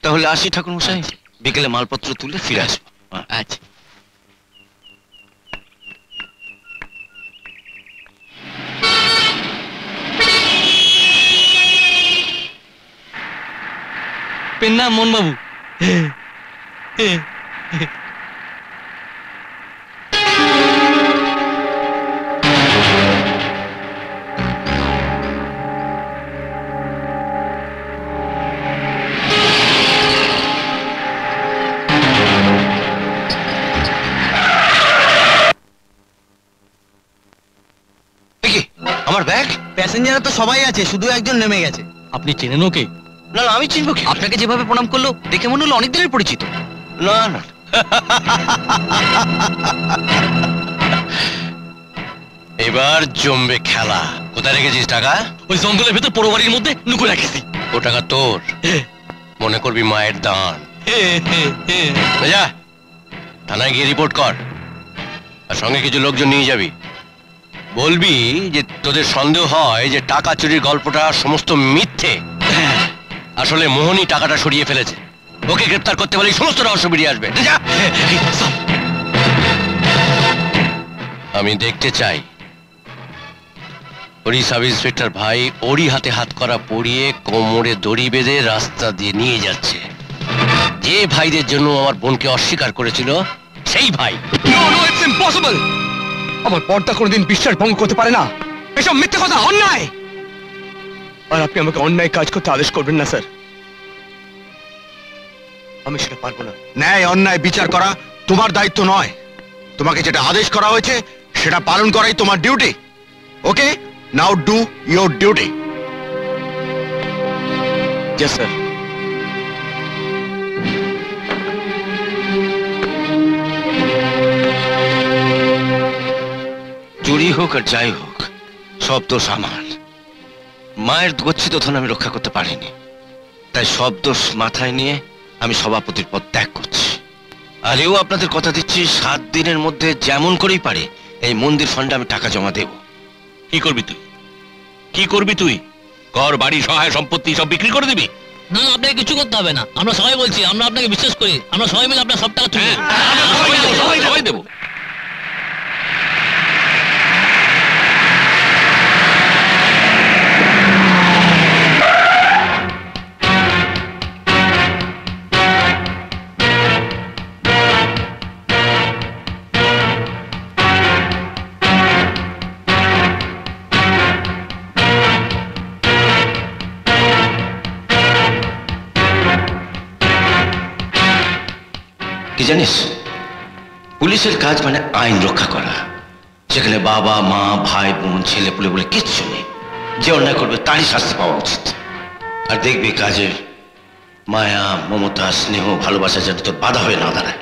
তাহলে আসি ঠাকুর মশাই, বিকেলে মালপত্র তুলে ফিরে আসবো। আচ্ছা। পেন্না মন বাবু। আমার ব্যাগ? প্যাসেঞ্জার তো সবাই আছে, শুধু একজন নেমে গেছে। আপনি চেনেন ওকে? না না, আমি চিনবো কি? আপনাকে যেভাবে প্রণাম করলো দেখে মনে হলো অনেক দিনের পরিচিত। না না, এবার জমবে খেলা। কোথায় রেখেছিস টাকা? ওই জঙ্গলের ভেতর পোড়ো বাড়ির মধ্যে লুকো রাখেছি। ও টাকা তোর, মনে করবি মায়ের দান। যা থানায় গিয়ে রিপোর্ট কর, আর সঙ্গে কিছু লোকজন নিয়ে যাবি। বলবি যে তোদের সন্দেহ হয় যে টাকা চুরির গল্পটা সমস্ত মিথ্যে, আসলে মোহনই টাকাটা সরিয়ে ফেলেছে। ওকে গ্রেফতার করতে বলে সমস্ত রহস্য বেরিয়ে আসবে। যা। আমি দেখতে চাই ওরই সাব ইন্সপেক্টর ভাই ওরই হাতে হাত করা পড়িয়ে কোমরে দড়ি বেঁধে রাস্তা দিয়ে নিয়ে যাচ্ছে। যে ভাইদের জন্য আমার বোনকে অস্বীকার করেছিল সেই ভাই। আমার পর্দা কোনোদিন বিশ্বাস ভঙ্গ করতে পারে না। এসব মিথ্যে কথা, অন্যায়। আর আপনি আমাকে অন্যায় কাজ করতে আদেশ করবেন না স্যার, আমি সেটা পারবো না। ন্যায় অন্যায় বিচার করা তোমার দায়িত্ব নয়, তোমাকে যেটা আদেশ করা হয়েছে সেটা পালন করাই তোমার duty. Okay, now do your duty. Yes sir. চুরি হোক আর যাই হোক, সব দোষ আমার। মায়ের গচ্ছিত ধন আমি রক্ষা করতে পারিনি, তাই সব দোষ মাথায় নিয়ে আমি সভাপতির পদ ত্যাগ করছি। আর এও আপনাদের কথা দিচ্ছি, 7 দিনের মধ্যে যেমন করেই পারে এই মন্দির ফান্ডে আমি টাকা জমা দেব। কি করবি তুই? কি করবি তুই? ঘর বাড়ি সহায় সম্পত্তি সব বিক্রি করে দিবি? না না, আপনাকে কিছু করতে হবে না। আমরা সবাই বলছি, আমরা আপনাকে বিশ্বাস করি। আমরা সবাই মিলে আপনার সব টাকা তুলে দেব। সবাই দেবো। কি জানিস, পুলিশের কাজ মানে আইন রক্ষা করা। সেখানে বাবা মা ভাই বোন ছেলে পুলে বলে কিচ্ছু নেই। যে অন্যায় করবে তারই শাস্তি পাওয়া উচিত। আর দেখবি কাজের মায়া মমতা স্নেহ ভালোবাসা যেন তোর বাধা হয়ে না দাঁড়ায়।